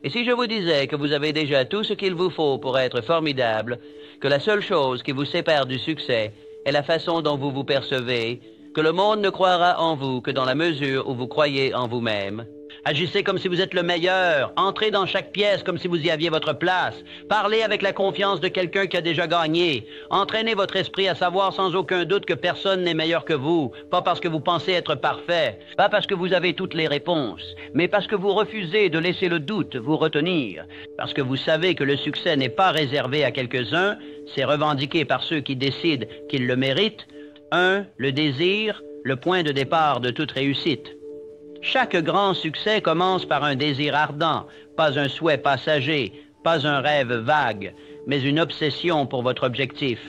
Et si je vous disais que vous avez déjà tout ce qu'il vous faut pour être formidable, que la seule chose qui vous sépare du succès est la façon dont vous vous percevez, que le monde ne croira en vous que dans la mesure où vous croyez en vous-même. Agissez comme si vous êtes le meilleur. Entrez dans chaque pièce comme si vous y aviez votre place. Parlez avec la confiance de quelqu'un qui a déjà gagné. Entraînez votre esprit à savoir sans aucun doute que personne n'est meilleur que vous. Pas parce que vous pensez être parfait, pas parce que vous avez toutes les réponses, mais parce que vous refusez de laisser le doute vous retenir. Parce que vous savez que le succès n'est pas réservé à quelques-uns, c'est revendiqué par ceux qui décident qu'ils le méritent. Le désir, le point de départ de toute réussite. Chaque grand succès commence par un désir ardent, pas un souhait passager, pas un rêve vague, mais une obsession pour votre objectif.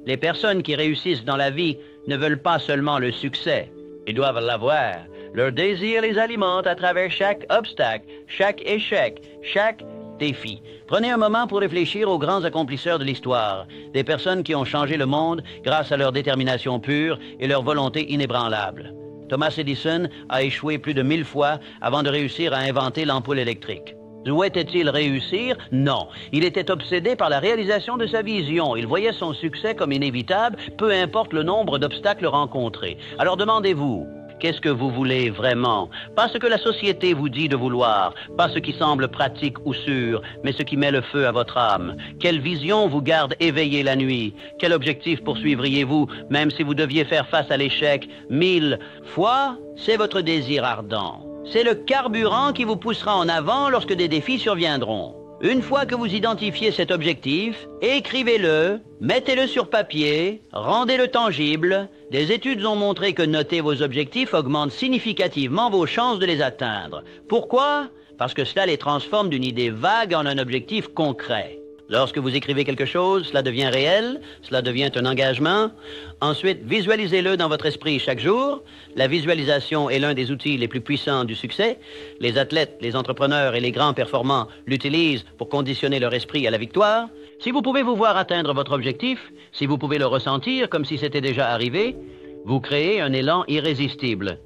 Les personnes qui réussissent dans la vie ne veulent pas seulement le succès, ils doivent l'avoir. Leur désir les alimente à travers chaque obstacle, chaque échec, chaque défi. Prenez un moment pour réfléchir aux grands accomplisseurs de l'histoire, des personnes qui ont changé le monde grâce à leur détermination pure et leur volonté inébranlable. Thomas Edison a échoué plus de 1000 fois avant de réussir à inventer l'ampoule électrique. Souhaitait-il réussir? Non. Il était obsédé par la réalisation de sa vision. Il voyait son succès comme inévitable, peu importe le nombre d'obstacles rencontrés. Alors demandez-vous, qu'est-ce que vous voulez vraiment? Pas ce que la société vous dit de vouloir, pas ce qui semble pratique ou sûr, mais ce qui met le feu à votre âme. Quelle vision vous garde éveillé la nuit? Quel objectif poursuivriez-vous, même si vous deviez faire face à l'échec 1000 fois? C'est votre désir ardent. C'est le carburant qui vous poussera en avant lorsque des défis surviendront. Une fois que vous identifiez cet objectif, écrivez-le, mettez-le sur papier, rendez-le tangible. Des études ont montré que noter vos objectifs augmente significativement vos chances de les atteindre. Pourquoi? Parce que cela les transforme d'une idée vague en un objectif concret. Lorsque vous écrivez quelque chose, cela devient réel, cela devient un engagement. Ensuite, visualisez-le dans votre esprit chaque jour. La visualisation est l'un des outils les plus puissants du succès. Les athlètes, les entrepreneurs et les grands performants l'utilisent pour conditionner leur esprit à la victoire. Si vous pouvez vous voir atteindre votre objectif, si vous pouvez le ressentir comme si c'était déjà arrivé, vous créez un élan irrésistible.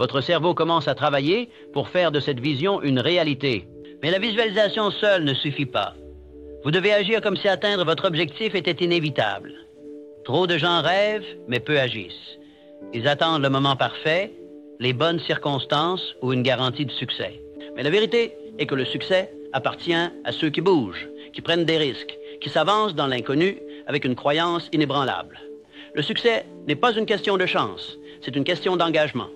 Votre cerveau commence à travailler pour faire de cette vision une réalité. Mais la visualisation seule ne suffit pas. Vous devez agir comme si atteindre votre objectif était inévitable. Trop de gens rêvent, mais peu agissent. Ils attendent le moment parfait, les bonnes circonstances ou une garantie de succès. Mais la vérité est que le succès appartient à ceux qui bougent, qui prennent des risques, qui s'avancent dans l'inconnu avec une croyance inébranlable. Le succès n'est pas une question de chance, c'est une question d'engagement.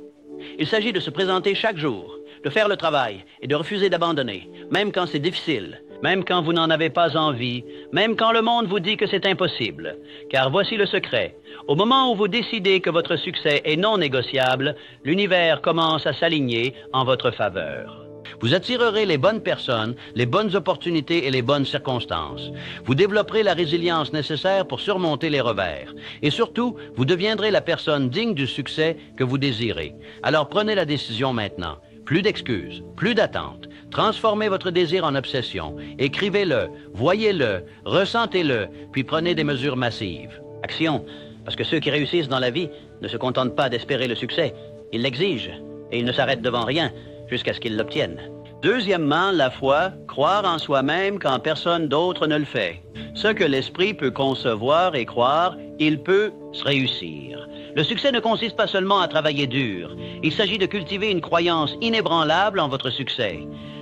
Il s'agit de se présenter chaque jour, de faire le travail et de refuser d'abandonner, même quand c'est difficile, même quand vous n'en avez pas envie, même quand le monde vous dit que c'est impossible. Car voici le secret. Au moment où vous décidez que votre succès est non négociable, l'univers commence à s'aligner en votre faveur. Vous attirerez les bonnes personnes, les bonnes opportunités et les bonnes circonstances. Vous développerez la résilience nécessaire pour surmonter les revers. Et surtout, vous deviendrez la personne digne du succès que vous désirez. Alors prenez la décision maintenant. Plus d'excuses, plus d'attentes. Transformez votre désir en obsession. Écrivez-le, voyez-le, ressentez-le, puis prenez des mesures massives. Action, parce que ceux qui réussissent dans la vie ne se contentent pas d'espérer le succès. Ils l'exigent, et ils ne s'arrêtent devant rien jusqu'à ce qu'ils l'obtiennent. Deuxièmement, la foi, croire en soi-même quand personne d'autre ne le fait. Ce que l'esprit peut concevoir et croire, il peut réussir. Le succès ne consiste pas seulement à travailler dur. Il s'agit de cultiver une croyance inébranlable en votre succès.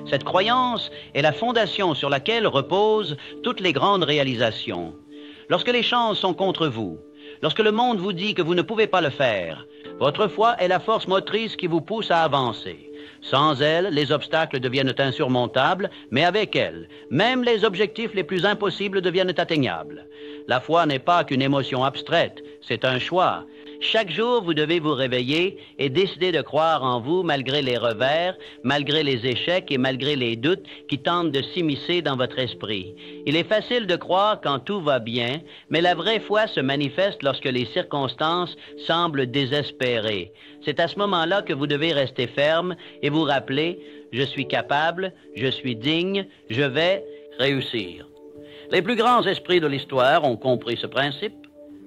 Cette croyance est la fondation sur laquelle reposent toutes les grandes réalisations. Lorsque les chances sont contre vous, lorsque le monde vous dit que vous ne pouvez pas le faire, votre foi est la force motrice qui vous pousse à avancer. Sans elle, les obstacles deviennent insurmontables, mais avec elle, même les objectifs les plus impossibles deviennent atteignables. La foi n'est pas qu'une émotion abstraite, c'est un choix. Chaque jour, vous devez vous réveiller et décider de croire en vous malgré les revers, malgré les échecs et malgré les doutes qui tentent de s'immiscer dans votre esprit. Il est facile de croire quand tout va bien, mais la vraie foi se manifeste lorsque les circonstances semblent désespérées. C'est à ce moment-là que vous devez rester ferme et vous rappeler « Je suis capable, je suis digne, je vais réussir ». Les plus grands esprits de l'histoire ont compris ce principe.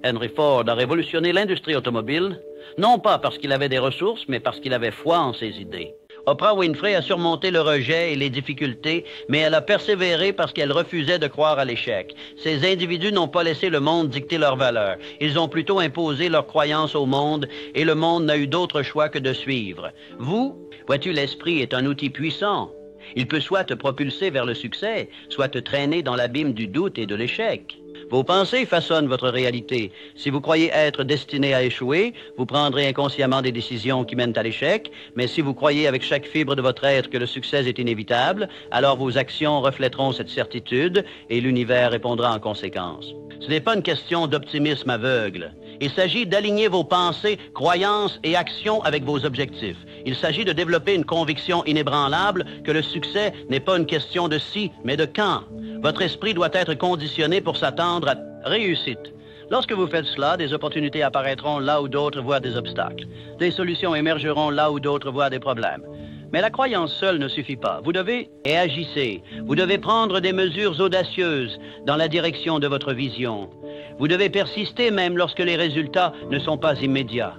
Henry Ford a révolutionné l'industrie automobile, non pas parce qu'il avait des ressources, mais parce qu'il avait foi en ses idées. Oprah Winfrey a surmonté le rejet et les difficultés, mais elle a persévéré parce qu'elle refusait de croire à l'échec. Ces individus n'ont pas laissé le monde dicter leurs valeurs. Ils ont plutôt imposé leurs croyances au monde, et le monde n'a eu d'autre choix que de suivre. Vous, vois-tu, l'esprit est un outil puissant. Il peut soit te propulser vers le succès, soit te traîner dans l'abîme du doute et de l'échec. Vos pensées façonnent votre réalité. Si vous croyez être destiné à échouer, vous prendrez inconsciemment des décisions qui mènent à l'échec, mais si vous croyez avec chaque fibre de votre être que le succès est inévitable, alors vos actions reflèteront cette certitude et l'univers répondra en conséquence. Ce n'est pas une question d'optimisme aveugle. Il s'agit d'aligner vos pensées, croyances et actions avec vos objectifs. Il s'agit de développer une conviction inébranlable que le succès n'est pas une question de si, mais de quand. Votre esprit doit être conditionné pour s'attendre à réussite. Lorsque vous faites cela, des opportunités apparaîtront là où d'autres voient des obstacles. Des solutions émergeront là où d'autres voient des problèmes. Mais la croyance seule ne suffit pas. Vous devez et agissez. Vous devez prendre des mesures audacieuses dans la direction de votre vision. Vous devez persister même lorsque les résultats ne sont pas immédiats.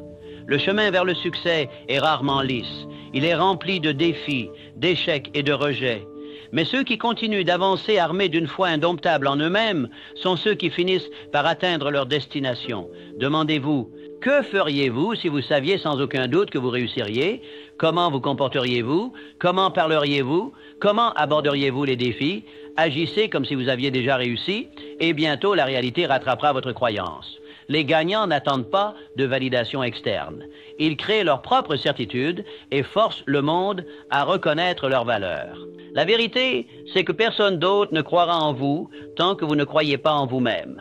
Le chemin vers le succès est rarement lisse. Il est rempli de défis, d'échecs et de rejets. Mais ceux qui continuent d'avancer armés d'une foi indomptable en eux-mêmes sont ceux qui finissent par atteindre leur destination. Demandez-vous, que feriez-vous si vous saviez sans aucun doute que vous réussiriez? Comment vous comporteriez-vous? Comment parleriez-vous? Comment aborderiez-vous les défis? Agissez comme si vous aviez déjà réussi, et bientôt la réalité rattrapera votre croyance. Les gagnants n'attendent pas de validation externe. Ils créent leur propre certitude et forcent le monde à reconnaître leur valeur. La vérité, c'est que personne d'autre ne croira en vous tant que vous ne croyez pas en vous-même.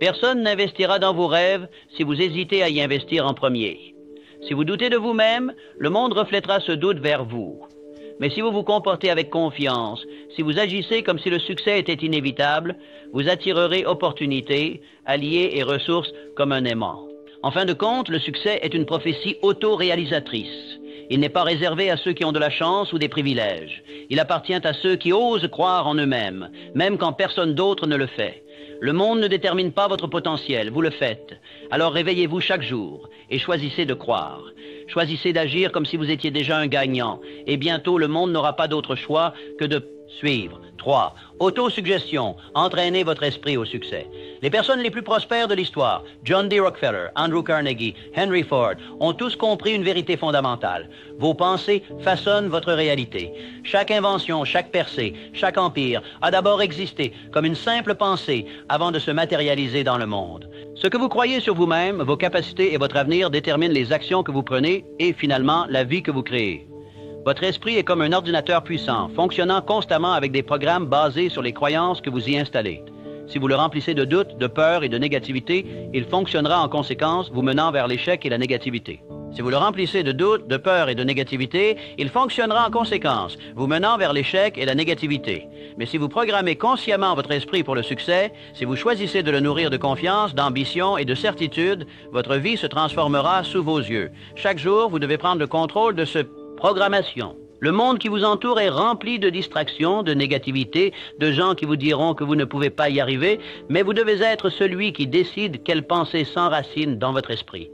Personne n'investira dans vos rêves si vous hésitez à y investir en premier. Si vous doutez de vous-même, le monde reflètera ce doute vers vous. Mais si vous vous comportez avec confiance, si vous agissez comme si le succès était inévitable, vous attirerez opportunités, alliés et ressources comme un aimant. En fin de compte, le succès est une prophétie auto-réalisatrice. Il n'est pas réservé à ceux qui ont de la chance ou des privilèges. Il appartient à ceux qui osent croire en eux-mêmes, même quand personne d'autre ne le fait. Le monde ne détermine pas votre potentiel, vous le faites. Alors réveillez-vous chaque jour et choisissez de croire. Choisissez d'agir comme si vous étiez déjà un gagnant. Et bientôt, le monde n'aura pas d'autre choix que de suivre. 3. Autosuggestion. Entraînez votre esprit au succès. Les personnes les plus prospères de l'histoire, John D. Rockefeller, Andrew Carnegie, Henry Ford, ont tous compris une vérité fondamentale. Vos pensées façonnent votre réalité. Chaque invention, chaque percée, chaque empire a d'abord existé comme une simple pensée avant de se matérialiser dans le monde. Ce que vous croyez sur vous-même, vos capacités et votre avenir déterminent les actions que vous prenez et finalement la vie que vous créez. Votre esprit est comme un ordinateur puissant, fonctionnant constamment avec des programmes basés sur les croyances que vous y installez. Si vous le remplissez de doutes, de peur et de négativité, il fonctionnera en conséquence, vous menant vers l'échec et la négativité. Si vous le remplissez de doutes, de peur et de négativité, il fonctionnera en conséquence, vous menant vers l'échec et la négativité. Mais si vous programmez consciemment votre esprit pour le succès, si vous choisissez de le nourrir de confiance, d'ambition et de certitude, votre vie se transformera sous vos yeux. Chaque jour, vous devez prendre le contrôle de ce programmation. Le monde qui vous entoure est rempli de distractions, de négativité, de gens qui vous diront que vous ne pouvez pas y arriver, mais vous devez être celui qui décide quelles pensées s'enracinent dans votre esprit.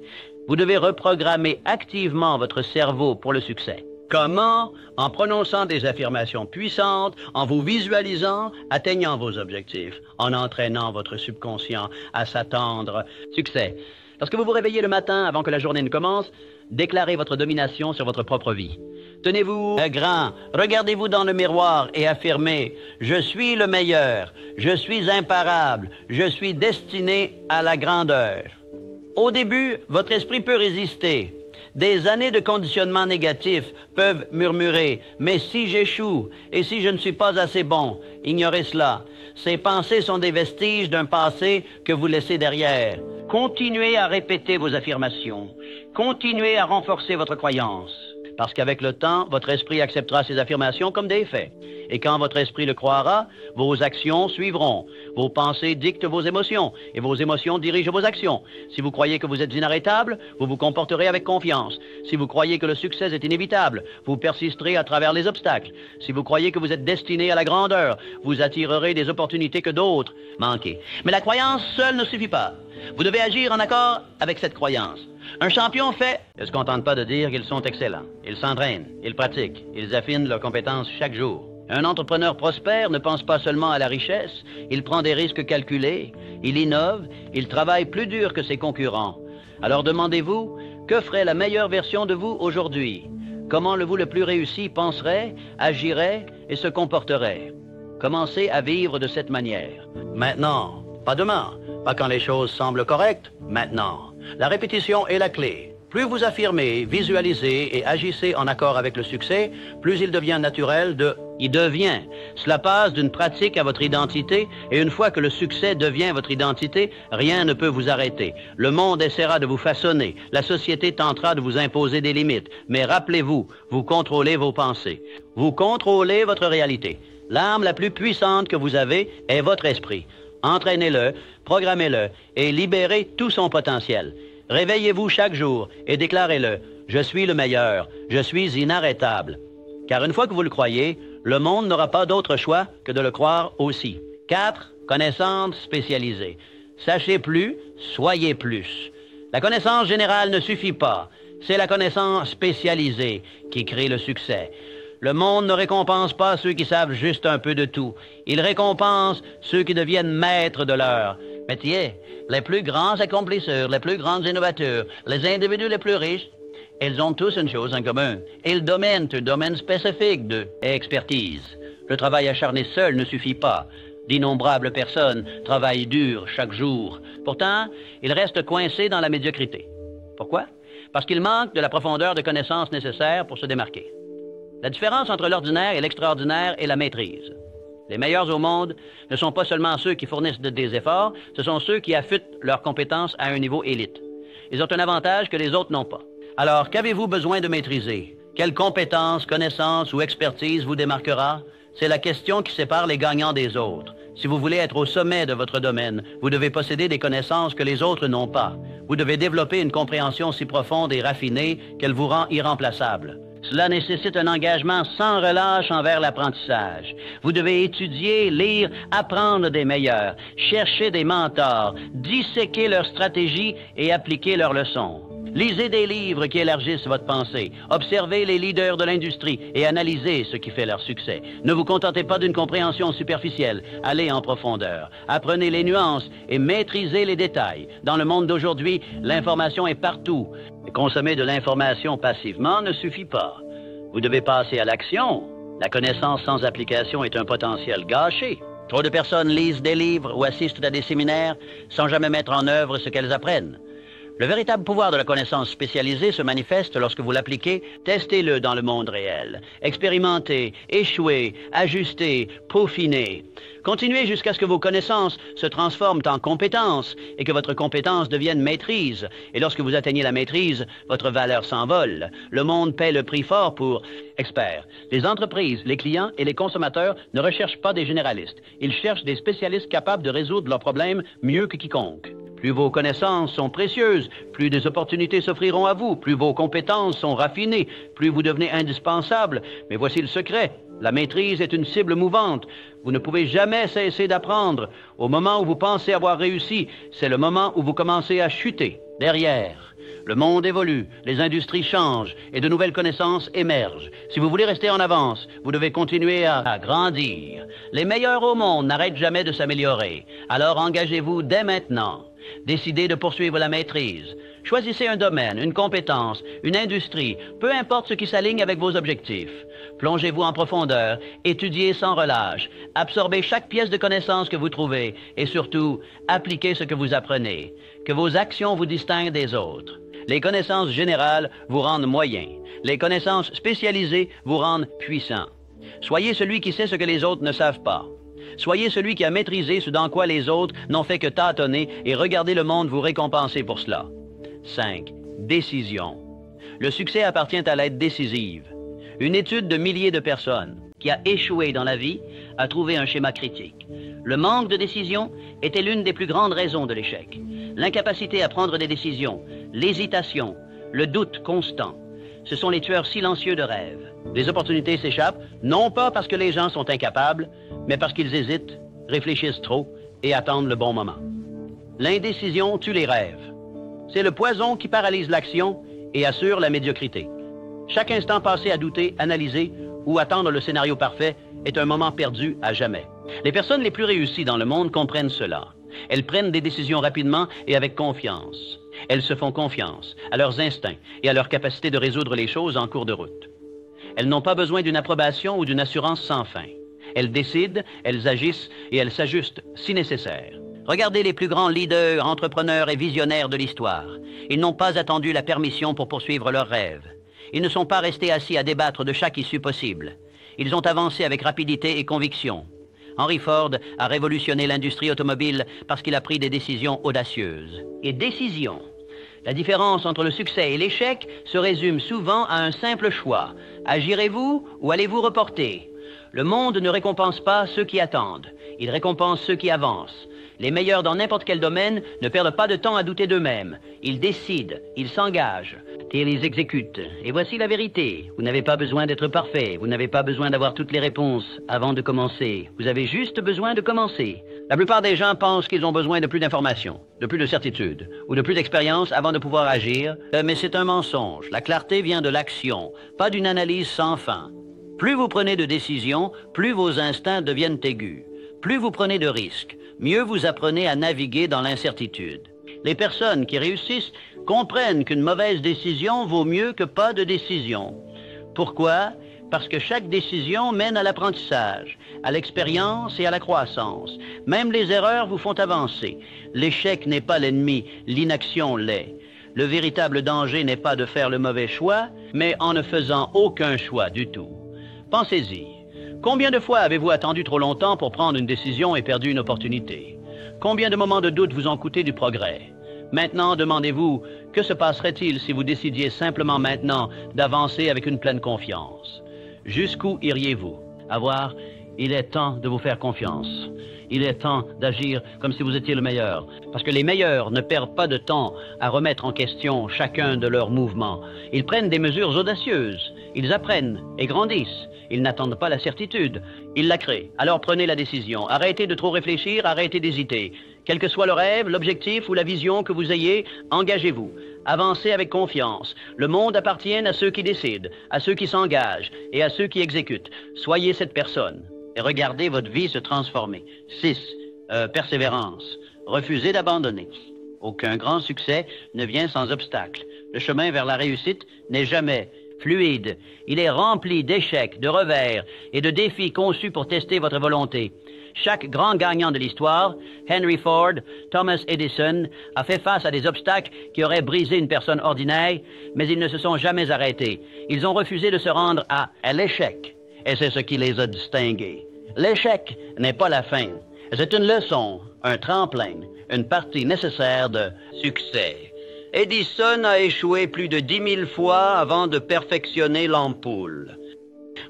Vous devez reprogrammer activement votre cerveau pour le succès. Comment? En prononçant des affirmations puissantes, en vous visualisant, atteignant vos objectifs, en entraînant votre subconscient à s'attendre. Succès. Lorsque vous vous réveillez le matin avant que la journée ne commence, déclarez votre domination sur votre propre vie. Tenez-vous grand, regardez-vous dans le miroir et affirmez « Je suis le meilleur, je suis imparable, je suis destiné à la grandeur ». Au début, votre esprit peut résister. Des années de conditionnement négatif peuvent murmurer « Mais si j'échoue et si je ne suis pas assez bon, ignorez cela. Ces pensées sont des vestiges d'un passé que vous laissez derrière. » Continuez à répéter vos affirmations. Continuez à renforcer votre croyance. Parce qu'avec le temps, votre esprit acceptera ces affirmations comme des faits. Et quand votre esprit le croira, vos actions suivront. Vos pensées dictent vos émotions, et vos émotions dirigent vos actions. Si vous croyez que vous êtes inarrêtable, vous vous comporterez avec confiance. Si vous croyez que le succès est inévitable, vous persisterez à travers les obstacles. Si vous croyez que vous êtes destiné à la grandeur, vous attirerez des opportunités que d'autres manquent. Mais la croyance seule ne suffit pas. Vous devez agir en accord avec cette croyance. Un champion fait ne se contente pas de dire qu'ils sont excellents. Ils s'entraînent, ils pratiquent, ils affinent leurs compétences chaque jour. Un entrepreneur prospère ne pense pas seulement à la richesse, il prend des risques calculés, il innove, il travaille plus dur que ses concurrents. Alors demandez-vous, que ferait la meilleure version de vous aujourd'hui? Comment le vous le plus réussi penserait, agirait et se comporterait? Commencez à vivre de cette manière. Maintenant, pas demain, pas quand les choses semblent correctes, maintenant. La répétition est la clé. Plus vous affirmez, visualisez et agissez en accord avec le succès, plus il devient naturel de... Il devient. Cela passe d'une pratique à votre identité, et une fois que le succès devient votre identité, rien ne peut vous arrêter. Le monde essaiera de vous façonner, la société tentera de vous imposer des limites, mais rappelez-vous, vous contrôlez vos pensées. Vous contrôlez votre réalité. L'arme la plus puissante que vous avez est votre esprit. Entraînez-le, programmez-le et libérez tout son potentiel. Réveillez-vous chaque jour et déclarez-le. Je suis le meilleur, je suis inarrêtable. Car une fois que vous le croyez, le monde n'aura pas d'autre choix que de le croire aussi. 4. Connaissances spécialisées. Sachez plus, soyez plus. La connaissance générale ne suffit pas. C'est la connaissance spécialisée qui crée le succès. Le monde ne récompense pas ceux qui savent juste un peu de tout. Il récompense ceux qui deviennent maîtres de leur métier. Les plus grands accomplisseurs, les plus grands innovateurs, les individus les plus riches, ils ont tous une chose en commun. Ils dominent un domaine spécifique d'expertise. Le travail acharné seul ne suffit pas. D'innombrables personnes travaillent dur chaque jour. Pourtant, ils restent coincés dans la médiocrité. Pourquoi? Parce qu'ils manquent de la profondeur de connaissances nécessaires pour se démarquer. La différence entre l'ordinaire et l'extraordinaire est la maîtrise. Les meilleurs au monde ne sont pas seulement ceux qui fournissent des efforts, ce sont ceux qui affûtent leurs compétences à un niveau élite. Ils ont un avantage que les autres n'ont pas. Alors, qu'avez-vous besoin de maîtriser? Quelle compétence, connaissance ou expertise vous démarquera? C'est la question qui sépare les gagnants des autres. Si vous voulez être au sommet de votre domaine, vous devez posséder des connaissances que les autres n'ont pas. Vous devez développer une compréhension si profonde et raffinée qu'elle vous rend irremplaçable. Cela nécessite un engagement sans relâche envers l'apprentissage. Vous devez étudier, lire, apprendre des meilleurs, chercher des mentors, disséquer leurs stratégies et appliquer leurs leçons. Lisez des livres qui élargissent votre pensée. Observez les leaders de l'industrie et analysez ce qui fait leur succès. Ne vous contentez pas d'une compréhension superficielle. Allez en profondeur. Apprenez les nuances et maîtrisez les détails. Dans le monde d'aujourd'hui, l'information est partout. Consommer de l'information passivement ne suffit pas. Vous devez passer à l'action. La connaissance sans application est un potentiel gâché. Trop de personnes lisent des livres ou assistent à des séminaires sans jamais mettre en œuvre ce qu'elles apprennent. Le véritable pouvoir de la connaissance spécialisée se manifeste lorsque vous l'appliquez. Testez-le dans le monde réel. Expérimentez, échouez, ajustez, peaufinez. Continuez jusqu'à ce que vos connaissances se transforment en compétences et que votre compétence devienne maîtrise. Et lorsque vous atteignez la maîtrise, votre valeur s'envole. Le monde paie le prix fort pour experts. Les entreprises, les clients et les consommateurs ne recherchent pas des généralistes. Ils cherchent des spécialistes capables de résoudre leurs problèmes mieux que quiconque. Plus vos connaissances sont précieuses, plus des opportunités s'offriront à vous, plus vos compétences sont raffinées, plus vous devenez indispensable. Mais voici le secret. La maîtrise est une cible mouvante. Vous ne pouvez jamais cesser d'apprendre. Au moment où vous pensez avoir réussi, c'est le moment où vous commencez à chuter. Derrière, le monde évolue, les industries changent et de nouvelles connaissances émergent. Si vous voulez rester en avance, vous devez continuer à grandir. Les meilleurs au monde n'arrêtent jamais de s'améliorer. Alors engagez-vous dès maintenant. Décidez de poursuivre la maîtrise. Choisissez un domaine, une compétence, une industrie, peu importe ce qui s'aligne avec vos objectifs. Plongez-vous en profondeur, étudiez sans relâche, absorbez chaque pièce de connaissance que vous trouvez et surtout, appliquez ce que vous apprenez. Que vos actions vous distinguent des autres. Les connaissances générales vous rendent moyen. Les connaissances spécialisées vous rendent puissant. Soyez celui qui sait ce que les autres ne savent pas. Soyez celui qui a maîtrisé ce dans quoi les autres n'ont fait que tâtonner et regardez le monde vous récompenser pour cela. 5. Décision. Le succès appartient à l'aide décisive. Une étude de milliers de personnes qui a échoué dans la vie a trouvé un schéma critique. Le manque de décision était l'une des plus grandes raisons de l'échec. L'incapacité à prendre des décisions, l'hésitation, le doute constant. Ce sont les tueurs silencieux de rêves. Les opportunités s'échappent, non pas parce que les gens sont incapables, mais parce qu'ils hésitent, réfléchissent trop et attendent le bon moment. L'indécision tue les rêves. C'est le poison qui paralyse l'action et assure la médiocrité. Chaque instant passé à douter, analyser ou attendre le scénario parfait est un moment perdu à jamais. Les personnes les plus réussies dans le monde comprennent cela. Elles prennent des décisions rapidement et avec confiance. Elles se font confiance à leurs instincts et à leur capacité de résoudre les choses en cours de route. Elles n'ont pas besoin d'une approbation ou d'une assurance sans fin. Elles décident, elles agissent et elles s'ajustent si nécessaire. Regardez les plus grands leaders, entrepreneurs et visionnaires de l'histoire. Ils n'ont pas attendu la permission pour poursuivre leurs rêves. Ils ne sont pas restés assis à débattre de chaque issue possible. Ils ont avancé avec rapidité et conviction. Henry Ford a révolutionné l'industrie automobile parce qu'il a pris des décisions audacieuses. Et décisions. La différence entre le succès et l'échec se résume souvent à un simple choix. Agirez-vous ou allez-vous reporter? Le monde ne récompense pas ceux qui attendent. Il récompense ceux qui avancent. Les meilleurs dans n'importe quel domaine ne perdent pas de temps à douter d'eux-mêmes. Ils décident, ils s'engagent, et ils exécutent. Et voici la vérité. Vous n'avez pas besoin d'être parfait. Vous n'avez pas besoin d'avoir toutes les réponses avant de commencer. Vous avez juste besoin de commencer. La plupart des gens pensent qu'ils ont besoin de plus d'informations, de plus de certitude ou de plus d'expérience avant de pouvoir agir. Mais c'est un mensonge. La clarté vient de l'action, pas d'une analyse sans fin. Plus vous prenez de décisions, plus vos instincts deviennent aigus. Plus vous prenez de risques, mieux vous apprenez à naviguer dans l'incertitude. Les personnes qui réussissent comprennent qu'une mauvaise décision vaut mieux que pas de décision. Pourquoi? Parce que chaque décision mène à l'apprentissage, à l'expérience et à la croissance. Même les erreurs vous font avancer. L'échec n'est pas l'ennemi, l'inaction l'est. Le véritable danger n'est pas de faire le mauvais choix, mais en ne faisant aucun choix du tout. Pensez-y. Combien de fois avez-vous attendu trop longtemps pour prendre une décision et perdu une opportunité? Combien de moments de doute vous ont coûté du progrès? Maintenant, demandez-vous, que se passerait-il si vous décidiez simplement maintenant d'avancer avec une pleine confiance? Jusqu'où iriez-vous? À voir, il est temps de vous faire confiance. Il est temps d'agir comme si vous étiez le meilleur. Parce que les meilleurs ne perdent pas de temps à remettre en question chacun de leurs mouvements. Ils prennent des mesures audacieuses. Ils apprennent et grandissent. Ils n'attendent pas la certitude. Ils la créent. Alors prenez la décision. Arrêtez de trop réfléchir, arrêtez d'hésiter. Quel que soit le rêve, l'objectif ou la vision que vous ayez, engagez-vous. Avancez avec confiance. Le monde appartient à ceux qui décident, à ceux qui s'engagent et à ceux qui exécutent. Soyez cette personne. Et regardez votre vie se transformer. 6. Persévérance. Refusez d'abandonner. Aucun grand succès ne vient sans obstacle. Le chemin vers la réussite n'est jamais fluide. Il est rempli d'échecs, de revers et de défis conçus pour tester votre volonté. Chaque grand gagnant de l'histoire, Henry Ford, Thomas Edison, a fait face à des obstacles qui auraient brisé une personne ordinaire, mais ils ne se sont jamais arrêtés. Ils ont refusé de se rendre à l'échec. Et c'est ce qui les a distingués. L'échec n'est pas la fin. C'est une leçon, un tremplin, une partie nécessaire de succès. Edison a échoué plus de 10 000 fois avant de perfectionner l'ampoule.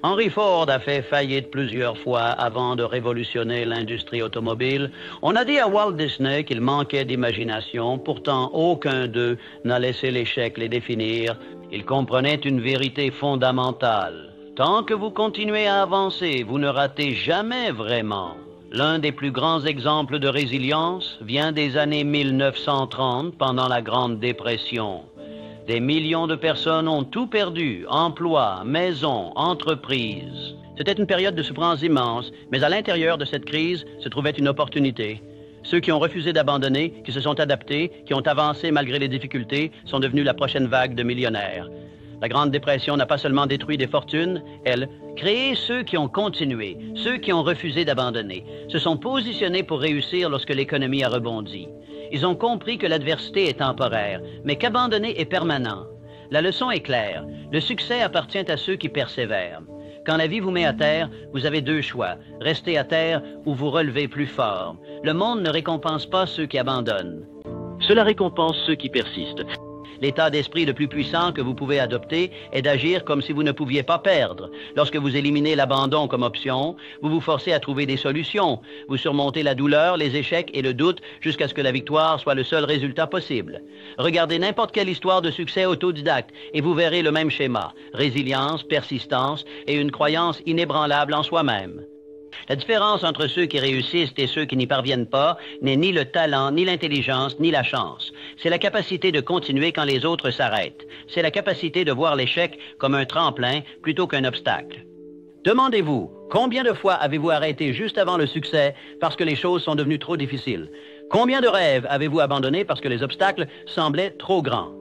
Henry Ford a fait faillite plusieurs fois avant de révolutionner l'industrie automobile. On a dit à Walt Disney qu'il manquait d'imagination, pourtant aucun d'eux n'a laissé l'échec les définir. Ils comprenaient une vérité fondamentale. Tant que vous continuez à avancer, vous ne ratez jamais vraiment. L'un des plus grands exemples de résilience vient des années 1930, pendant la Grande Dépression. Des millions de personnes ont tout perdu, emploi, maison, entreprise. C'était une période de souffrance immense, mais à l'intérieur de cette crise se trouvait une opportunité. Ceux qui ont refusé d'abandonner, qui se sont adaptés, qui ont avancé malgré les difficultés, sont devenus la prochaine vague de millionnaires. La Grande Dépression n'a pas seulement détruit des fortunes, elle créé ceux qui ont continué, ceux qui ont refusé d'abandonner, se sont positionnés pour réussir lorsque l'économie a rebondi. Ils ont compris que l'adversité est temporaire, mais qu'abandonner est permanent. La leçon est claire, le succès appartient à ceux qui persévèrent. Quand la vie vous met à terre, vous avez deux choix, rester à terre ou vous relever plus fort. Le monde ne récompense pas ceux qui abandonnent. Cela récompense ceux qui persistent. L'état d'esprit le plus puissant que vous pouvez adopter est d'agir comme si vous ne pouviez pas perdre. Lorsque vous éliminez l'abandon comme option, vous vous forcez à trouver des solutions. Vous surmontez la douleur, les échecs et le doute jusqu'à ce que la victoire soit le seul résultat possible. Regardez n'importe quelle histoire de succès autodidacte et vous verrez le même schéma. Résilience, persistance et une croyance inébranlable en soi-même. La différence entre ceux qui réussissent et ceux qui n'y parviennent pas n'est ni le talent, ni l'intelligence, ni la chance. C'est la capacité de continuer quand les autres s'arrêtent. C'est la capacité de voir l'échec comme un tremplin plutôt qu'un obstacle. Demandez-vous, combien de fois avez-vous arrêté juste avant le succès parce que les choses sont devenues trop difficiles? Combien de rêves avez-vous abandonnés parce que les obstacles semblaient trop grands?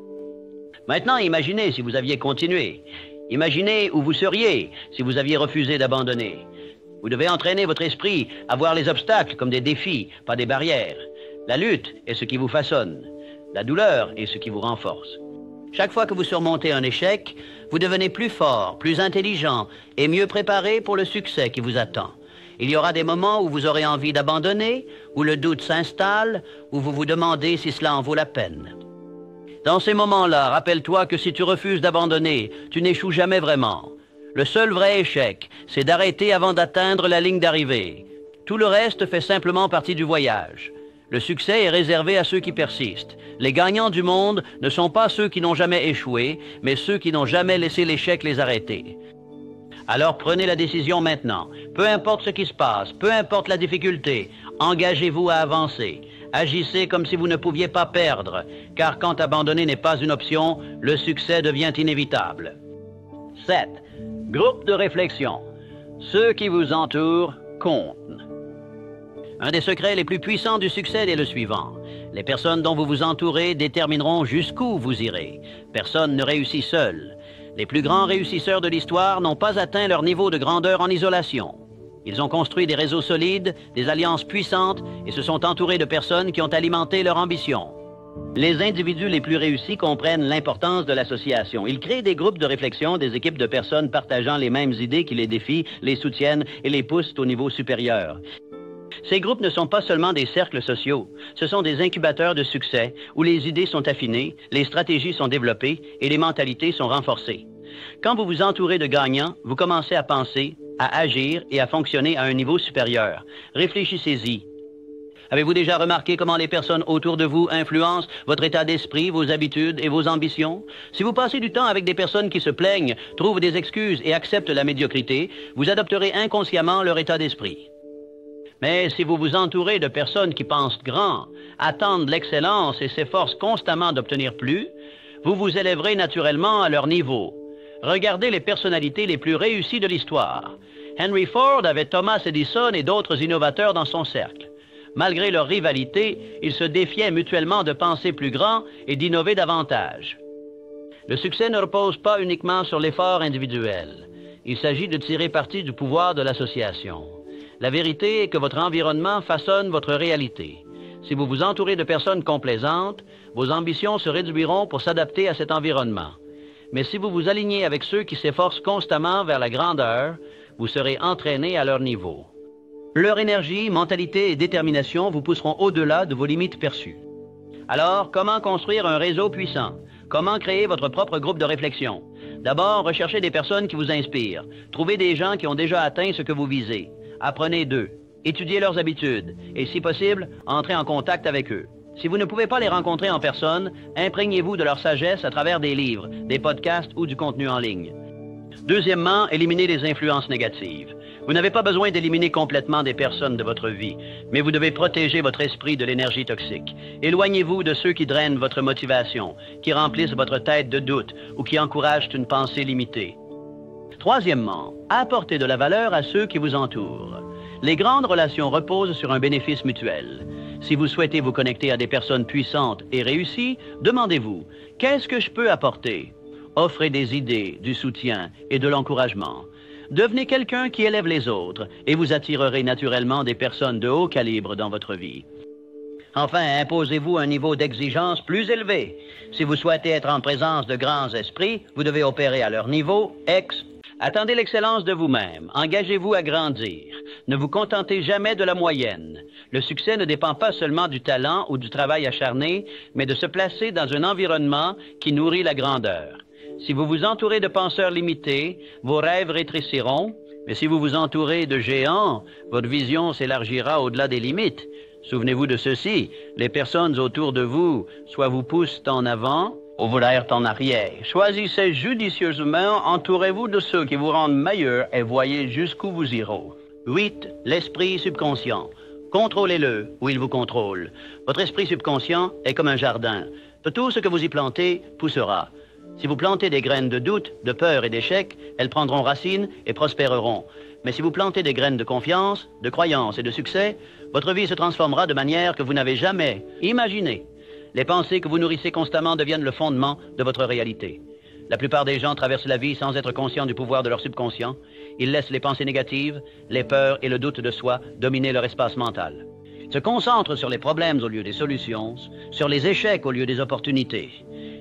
Maintenant, imaginez si vous aviez continué. Imaginez où vous seriez si vous aviez refusé d'abandonner. Vous devez entraîner votre esprit à voir les obstacles comme des défis, pas des barrières. La lutte est ce qui vous façonne. La douleur est ce qui vous renforce. Chaque fois que vous surmontez un échec, vous devenez plus fort, plus intelligent et mieux préparé pour le succès qui vous attend. Il y aura des moments où vous aurez envie d'abandonner, où le doute s'installe, où vous vous demandez si cela en vaut la peine. Dans ces moments-là, rappelle-toi que si tu refuses d'abandonner, tu n'échoues jamais vraiment. Le seul vrai échec, c'est d'arrêter avant d'atteindre la ligne d'arrivée. Tout le reste fait simplement partie du voyage. Le succès est réservé à ceux qui persistent. Les gagnants du monde ne sont pas ceux qui n'ont jamais échoué, mais ceux qui n'ont jamais laissé l'échec les arrêter. Alors prenez la décision maintenant. Peu importe ce qui se passe, peu importe la difficulté, engagez-vous à avancer. Agissez comme si vous ne pouviez pas perdre, car quand abandonner n'est pas une option, le succès devient inévitable. 7. Groupe de réflexion. Ceux qui vous entourent comptent. Un des secrets les plus puissants du succès est le suivant. Les personnes dont vous vous entourez détermineront jusqu'où vous irez. Personne ne réussit seul. Les plus grands réussisseurs de l'histoire n'ont pas atteint leur niveau de grandeur en isolation. Ils ont construit des réseaux solides, des alliances puissantes et se sont entourés de personnes qui ont alimenté leur ambition. Les individus les plus réussis comprennent l'importance de l'association. Ils créent des groupes de réflexion, des équipes de personnes partageant les mêmes idées qui les défient, les soutiennent et les poussent au niveau supérieur. Ces groupes ne sont pas seulement des cercles sociaux, ce sont des incubateurs de succès où les idées sont affinées, les stratégies sont développées et les mentalités sont renforcées. Quand vous vous entourez de gagnants, vous commencez à penser, à agir et à fonctionner à un niveau supérieur. Réfléchissez-y. Avez-vous déjà remarqué comment les personnes autour de vous influencent votre état d'esprit, vos habitudes et vos ambitions? Si vous passez du temps avec des personnes qui se plaignent, trouvent des excuses et acceptent la médiocrité, vous adopterez inconsciemment leur état d'esprit. Mais si vous vous entourez de personnes qui pensent grand, attendent l'excellence et s'efforcent constamment d'obtenir plus, vous vous élèverez naturellement à leur niveau. Regardez les personnalités les plus réussies de l'histoire. Henry Ford avait Thomas Edison et d'autres innovateurs dans son cercle. Malgré leur rivalité, ils se défiaient mutuellement de penser plus grand et d'innover davantage. Le succès ne repose pas uniquement sur l'effort individuel. Il s'agit de tirer parti du pouvoir de l'association. La vérité est que votre environnement façonne votre réalité. Si vous vous entourez de personnes complaisantes, vos ambitions se réduiront pour s'adapter à cet environnement. Mais si vous vous alignez avec ceux qui s'efforcent constamment vers la grandeur, vous serez entraîné à leur niveau. Leur énergie, mentalité et détermination vous pousseront au-delà de vos limites perçues. Alors, comment construire un réseau puissant? Comment créer votre propre groupe de réflexion? D'abord, recherchez des personnes qui vous inspirent. Trouvez des gens qui ont déjà atteint ce que vous visez. Apprenez d'eux. Étudiez leurs habitudes. Et si possible, entrez en contact avec eux. Si vous ne pouvez pas les rencontrer en personne, imprégnez-vous de leur sagesse à travers des livres, des podcasts ou du contenu en ligne. Deuxièmement, éliminez les influences négatives. Vous n'avez pas besoin d'éliminer complètement des personnes de votre vie, mais vous devez protéger votre esprit de l'énergie toxique. Éloignez-vous de ceux qui drainent votre motivation, qui remplissent votre tête de doute ou qui encouragent une pensée limitée. Troisièmement, apportez de la valeur à ceux qui vous entourent. Les grandes relations reposent sur un bénéfice mutuel. Si vous souhaitez vous connecter à des personnes puissantes et réussies, demandez-vous, qu'est-ce que je peux apporter? Offrez des idées, du soutien et de l'encouragement. Devenez quelqu'un qui élève les autres et vous attirerez naturellement des personnes de haut calibre dans votre vie. Enfin, imposez-vous un niveau d'exigence plus élevé. Si vous souhaitez être en présence de grands esprits, vous devez opérer à leur niveau, Attendez l'excellence de vous-même. Engagez-vous à grandir. Ne vous contentez jamais de la moyenne. Le succès ne dépend pas seulement du talent ou du travail acharné, mais de se placer dans un environnement qui nourrit la grandeur. Si vous vous entourez de penseurs limités, vos rêves rétréciront, mais si vous vous entourez de géants, votre vision s'élargira au-delà des limites. Souvenez-vous de ceci, les personnes autour de vous soit vous poussent en avant, ou vous l'airent en arrière. Choisissez judicieusement, entourez-vous de ceux qui vous rendent meilleurs et voyez jusqu'où vous irez. 8. L'esprit subconscient. Contrôlez-le ou il vous contrôle. Votre esprit subconscient est comme un jardin. Tout ce que vous y plantez poussera. Si vous plantez des graines de doute, de peur et d'échec, elles prendront racine et prospéreront. Mais si vous plantez des graines de confiance, de croyance et de succès, votre vie se transformera de manière que vous n'avez jamais imaginée. Les pensées que vous nourrissez constamment deviennent le fondement de votre réalité. La plupart des gens traversent la vie sans être conscients du pouvoir de leur subconscient. Ils laissent les pensées négatives, les peurs et le doute de soi dominer leur espace mental. Ils se concentrent sur les problèmes au lieu des solutions, sur les échecs au lieu des opportunités.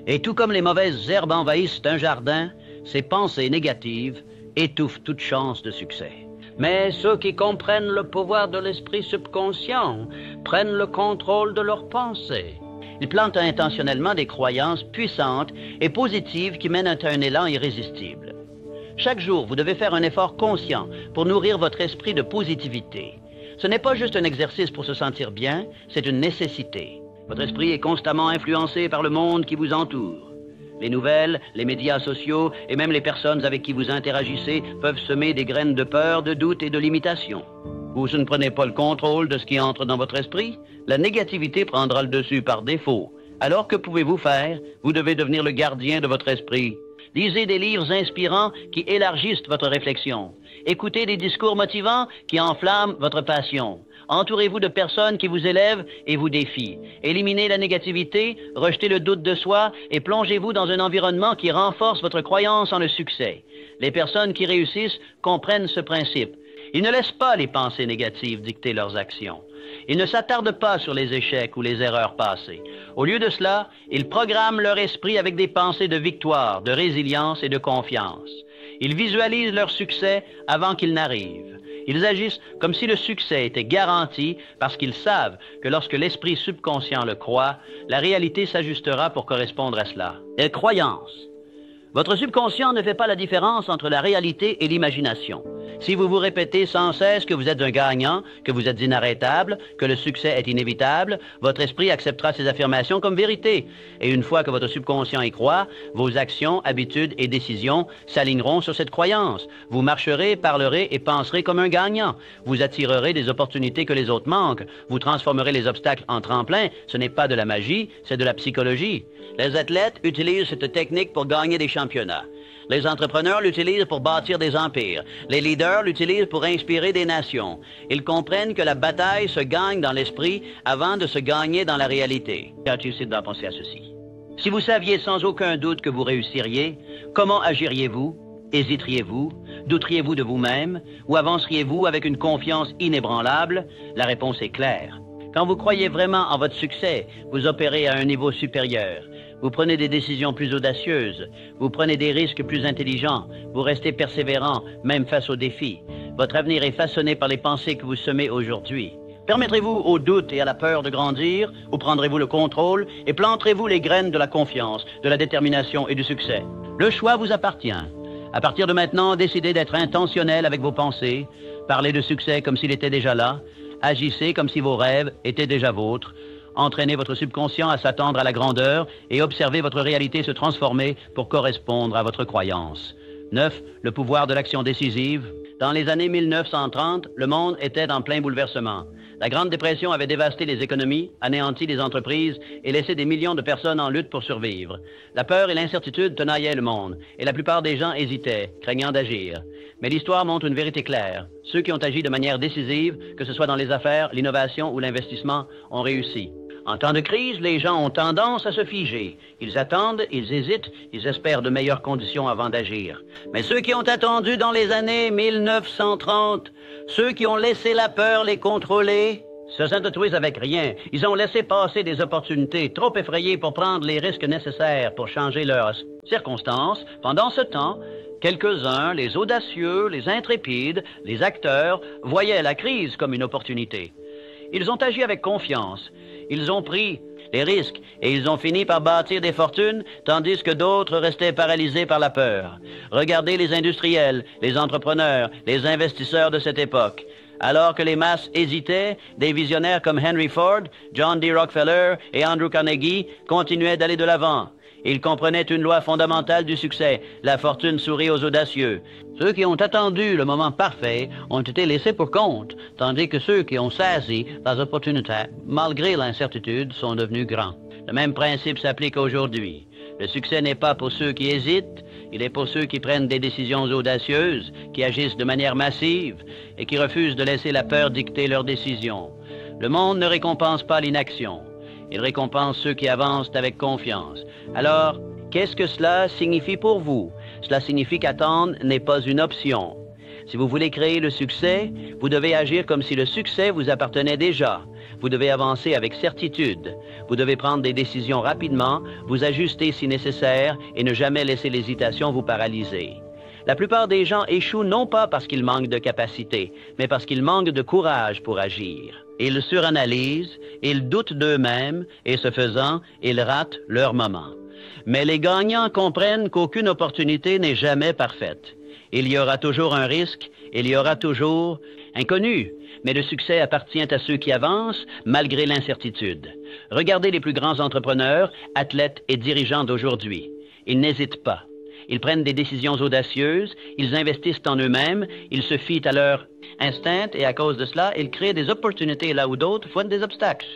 Et tout comme les mauvaises herbes envahissent un jardin, ces pensées négatives étouffent toute chance de succès. Mais ceux qui comprennent le pouvoir de l'esprit subconscient prennent le contrôle de leurs pensées. Ils plantent intentionnellement des croyances puissantes et positives qui mènent à un élan irrésistible. Chaque jour, vous devez faire un effort conscient pour nourrir votre esprit de positivité. Ce n'est pas juste un exercice pour se sentir bien, c'est une nécessité. Votre esprit est constamment influencé par le monde qui vous entoure. Les nouvelles, les médias sociaux et même les personnes avec qui vous interagissez peuvent semer des graines de peur, de doute et de limitation. Vous ne prenez pas le contrôle de ce qui entre dans votre esprit, la négativité prendra le dessus par défaut. Alors que pouvez-vous faire? Vous devez devenir le gardien de votre esprit. Lisez des livres inspirants qui élargissent votre réflexion. Écoutez des discours motivants qui enflamment votre passion. Entourez-vous de personnes qui vous élèvent et vous défient. Éliminez la négativité, rejetez le doute de soi et plongez-vous dans un environnement qui renforce votre croyance en le succès. Les personnes qui réussissent comprennent ce principe. Ils ne laissent pas les pensées négatives dicter leurs actions. Ils ne s'attardent pas sur les échecs ou les erreurs passées. Au lieu de cela, ils programment leur esprit avec des pensées de victoire, de résilience et de confiance. Ils visualisent leur succès avant qu'il n'arrive. Ils agissent comme si le succès était garanti parce qu'ils savent que lorsque l'esprit subconscient le croit, la réalité s'ajustera pour correspondre à cela. Les croyances. Votre subconscient ne fait pas la différence entre la réalité et l'imagination. Si vous vous répétez sans cesse que vous êtes un gagnant, que vous êtes inarrêtable, que le succès est inévitable, votre esprit acceptera ces affirmations comme vérité. Et une fois que votre subconscient y croit, vos actions, habitudes et décisions s'aligneront sur cette croyance. Vous marcherez, parlerez et penserez comme un gagnant. Vous attirerez des opportunités que les autres manquent. Vous transformerez les obstacles en tremplins. Ce n'est pas de la magie, c'est de la psychologie. Les athlètes utilisent cette technique pour gagner des championnats. Les entrepreneurs l'utilisent pour bâtir des empires. Les leaders l'utilisent pour inspirer des nations. Ils comprennent que la bataille se gagne dans l'esprit avant de se gagner dans la réalité. As-tu d'en penser à ceci? Si vous saviez sans aucun doute que vous réussiriez, comment agiriez-vous? Hésiteriez-vous? Douteriez-vous de vous-même? Ou avanceriez-vous avec une confiance inébranlable? La réponse est claire. Quand vous croyez vraiment en votre succès, vous opérez à un niveau supérieur. Vous prenez des décisions plus audacieuses, vous prenez des risques plus intelligents, vous restez persévérant, même face aux défis. Votre avenir est façonné par les pensées que vous semez aujourd'hui. Permettrez-vous au doute et à la peur de grandir, ou prendrez-vous le contrôle et planterez-vous les graines de la confiance, de la détermination et du succès? Le choix vous appartient. À partir de maintenant, décidez d'être intentionnel avec vos pensées, parlez de succès comme s'il était déjà là, agissez comme si vos rêves étaient déjà vôtres. Entraînez votre subconscient à s'attendre à la grandeur et observez votre réalité se transformer pour correspondre à votre croyance. 9. Le pouvoir de l'action décisive. Dans les années 1930, le monde était en plein bouleversement. La Grande Dépression avait dévasté les économies, anéanti les entreprises et laissé des millions de personnes en lutte pour survivre. La peur et l'incertitude tenaillaient le monde et la plupart des gens hésitaient, craignant d'agir. Mais l'histoire montre une vérité claire. Ceux qui ont agi de manière décisive, que ce soit dans les affaires, l'innovation ou l'investissement, ont réussi. En temps de crise, les gens ont tendance à se figer. Ils attendent, ils hésitent, ils espèrent de meilleures conditions avant d'agir. Mais ceux qui ont attendu dans les années 1930, ceux qui ont laissé la peur les contrôler, se s'entretuisent avec rien. Ils ont laissé passer des opportunités trop effrayées pour prendre les risques nécessaires pour changer leurs circonstances. Pendant ce temps, quelques-uns, les audacieux, les intrépides, les acteurs, voyaient la crise comme une opportunité. Ils ont agi avec confiance. Ils ont pris les risques et ils ont fini par bâtir des fortunes, tandis que d'autres restaient paralysés par la peur. Regardez les industriels, les entrepreneurs, les investisseurs de cette époque. Alors que les masses hésitaient, des visionnaires comme Henry Ford, John D. Rockefeller et Andrew Carnegie continuaient d'aller de l'avant. Ils comprenaient une loi fondamentale du succès. La fortune sourit aux audacieux. Ceux qui ont attendu le moment parfait ont été laissés pour compte, tandis que ceux qui ont saisi les opportunités, malgré l'incertitude, sont devenus grands. Le même principe s'applique aujourd'hui. Le succès n'est pas pour ceux qui hésitent, il est pour ceux qui prennent des décisions audacieuses, qui agissent de manière massive et qui refusent de laisser la peur dicter leurs décisions. Le monde ne récompense pas l'inaction. Il récompense ceux qui avancent avec confiance. Alors, qu'est-ce que cela signifie pour vous? Cela signifie qu'attendre n'est pas une option. Si vous voulez créer le succès, vous devez agir comme si le succès vous appartenait déjà. Vous devez avancer avec certitude. Vous devez prendre des décisions rapidement, vous ajuster si nécessaire et ne jamais laisser l'hésitation vous paralyser. La plupart des gens échouent non pas parce qu'ils manquent de capacité, mais parce qu'ils manquent de courage pour agir. Ils suranalysent, ils doutent d'eux-mêmes et ce faisant, ils ratent leur moment. Mais les gagnants comprennent qu'aucune opportunité n'est jamais parfaite. Il y aura toujours un risque, il y aura toujours inconnu, mais le succès appartient à ceux qui avancent malgré l'incertitude. Regardez les plus grands entrepreneurs, athlètes et dirigeants d'aujourd'hui. Ils n'hésitent pas. Ils prennent des décisions audacieuses, ils investissent en eux-mêmes, ils se fient à leur instinct et à cause de cela, ils créent des opportunités là où d'autres font des obstacles.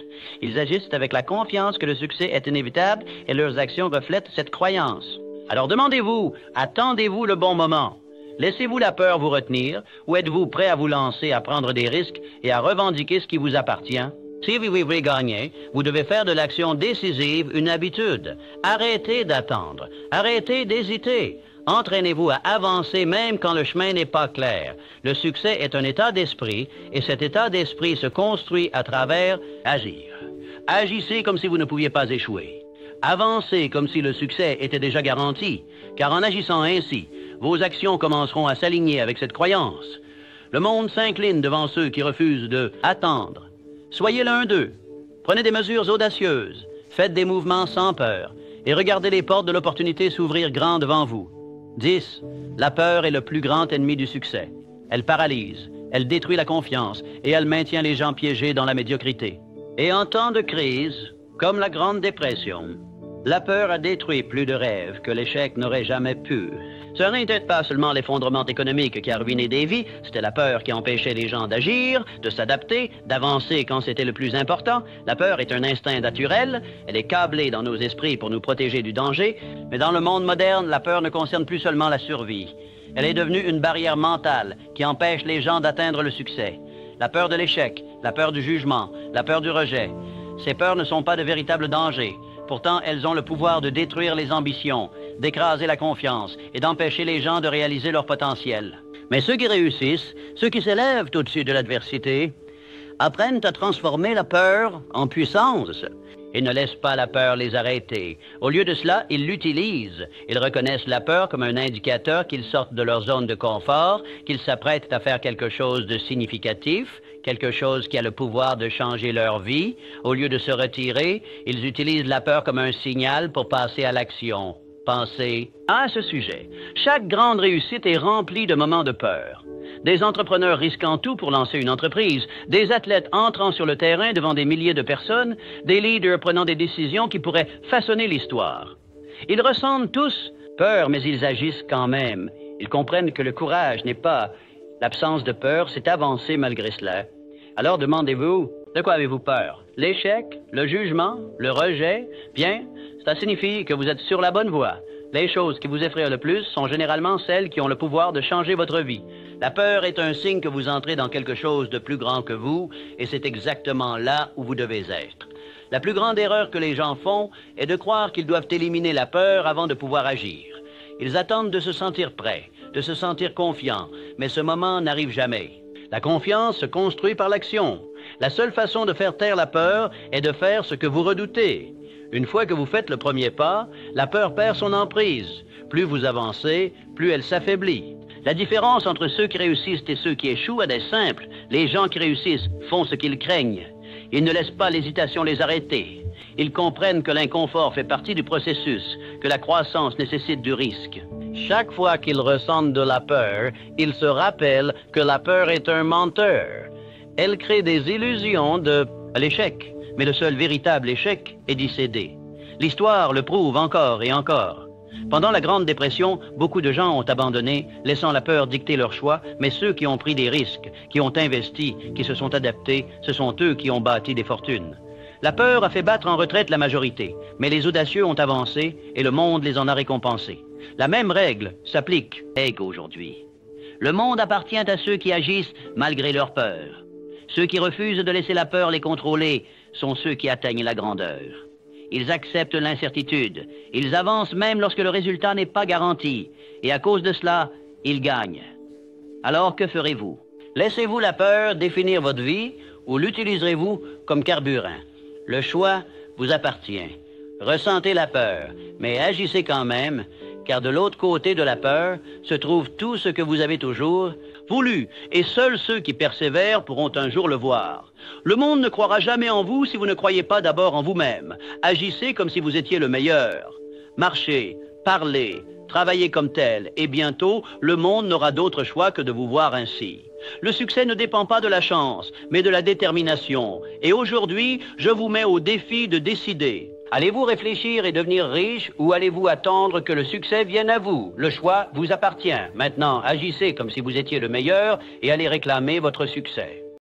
Ils agissent avec la confiance que le succès est inévitable et leurs actions reflètent cette croyance. Alors demandez-vous, attendez-vous le bon moment? Laissez-vous la peur vous retenir ou êtes-vous prêt à vous lancer à prendre des risques et à revendiquer ce qui vous appartient? Si vous voulez gagner, vous devez faire de l'action décisive une habitude. Arrêtez d'attendre. Arrêtez d'hésiter. Entraînez-vous à avancer même quand le chemin n'est pas clair. Le succès est un état d'esprit et cet état d'esprit se construit à travers agir. Agissez comme si vous ne pouviez pas échouer. Avancez comme si le succès était déjà garanti, car en agissant ainsi, vos actions commenceront à s'aligner avec cette croyance. Le monde s'incline devant ceux qui refusent de attendre. Soyez l'un d'eux. Prenez des mesures audacieuses. Faites des mouvements sans peur. Et regardez les portes de l'opportunité s'ouvrir grand devant vous. 10. La peur est le plus grand ennemi du succès. Elle paralyse, elle détruit la confiance et elle maintient les gens piégés dans la médiocrité. Et en temps de crise, comme la Grande Dépression, la peur a détruit plus de rêves que l'échec n'aurait jamais pu. Ce n'était pas seulement l'effondrement économique qui a ruiné des vies, c'était la peur qui empêchait les gens d'agir, de s'adapter, d'avancer quand c'était le plus important. La peur est un instinct naturel, elle est câblée dans nos esprits pour nous protéger du danger, mais dans le monde moderne, la peur ne concerne plus seulement la survie. Elle est devenue une barrière mentale qui empêche les gens d'atteindre le succès. La peur de l'échec, la peur du jugement, la peur du rejet. Ces peurs ne sont pas de véritables dangers. Pourtant, elles ont le pouvoir de détruire les ambitions, d'écraser la confiance et d'empêcher les gens de réaliser leur potentiel. Mais ceux qui réussissent, ceux qui s'élèvent au-dessus de l'adversité, apprennent à transformer la peur en puissance. Ils ne laissent pas la peur les arrêter. Au lieu de cela, ils l'utilisent. Ils reconnaissent la peur comme un indicateur qu'ils sortent de leur zone de confort, qu'ils s'apprêtent à faire quelque chose de significatif, quelque chose qui a le pouvoir de changer leur vie. Au lieu de se retirer, ils utilisent la peur comme un signal pour passer à l'action. Pensez à ce sujet. Chaque grande réussite est remplie de moments de peur. Des entrepreneurs risquant tout pour lancer une entreprise, des athlètes entrant sur le terrain devant des milliers de personnes, des leaders prenant des décisions qui pourraient façonner l'histoire. Ils ressentent tous peur, mais ils agissent quand même. Ils comprennent que le courage n'est pas l'absence de peur, c'est avancer malgré cela. Alors demandez-vous, de quoi avez-vous peur? L'échec, le jugement, le rejet? Bien, ça signifie que vous êtes sur la bonne voie. Les choses qui vous effrayent le plus sont généralement celles qui ont le pouvoir de changer votre vie. La peur est un signe que vous entrez dans quelque chose de plus grand que vous, et c'est exactement là où vous devez être. La plus grande erreur que les gens font est de croire qu'ils doivent éliminer la peur avant de pouvoir agir. Ils attendent de se sentir prêts, de se sentir confiants, mais ce moment n'arrive jamais. La confiance se construit par l'action. La seule façon de faire taire la peur est de faire ce que vous redoutez. Une fois que vous faites le premier pas, la peur perd son emprise. Plus vous avancez, plus elle s'affaiblit. La différence entre ceux qui réussissent et ceux qui échouent est simple. Les gens qui réussissent font ce qu'ils craignent. Ils ne laissent pas l'hésitation les arrêter. Ils comprennent que l'inconfort fait partie du processus, que la croissance nécessite du risque. Chaque fois qu'ils ressentent de la peur, ils se rappellent que la peur est un menteur. Elle crée des illusions de l'échec, mais le seul véritable échec est d'y céder. L'histoire le prouve encore et encore. Pendant la Grande Dépression, beaucoup de gens ont abandonné, laissant la peur dicter leurs choix, mais ceux qui ont pris des risques, qui ont investi, qui se sont adaptés, ce sont eux qui ont bâti des fortunes. La peur a fait battre en retraite la majorité, mais les audacieux ont avancé et le monde les en a récompensés. La même règle s'applique aujourd'hui. Le monde appartient à ceux qui agissent malgré leur peur. Ceux qui refusent de laisser la peur les contrôler sont ceux qui atteignent la grandeur. Ils acceptent l'incertitude. Ils avancent même lorsque le résultat n'est pas garanti. Et à cause de cela, ils gagnent. Alors que ferez-vous? Laissez-vous la peur définir votre vie ou l'utiliserez-vous comme carburant? Le choix vous appartient. Ressentez la peur, mais agissez quand même, car de l'autre côté de la peur se trouve tout ce que vous avez toujours voulu, et seuls ceux qui persévèrent pourront un jour le voir. Le monde ne croira jamais en vous si vous ne croyez pas d'abord en vous-même. Agissez comme si vous étiez le meilleur. Marchez, parlez, travaillez comme tel, et bientôt, le monde n'aura d'autre choix que de vous voir ainsi. Le succès ne dépend pas de la chance, mais de la détermination. Et aujourd'hui, je vous mets au défi de décider. Allez-vous réfléchir et devenir riche ou allez-vous attendre que le succès vienne à vous? Le choix vous appartient. Maintenant, agissez comme si vous étiez le meilleur et allez réclamer votre succès.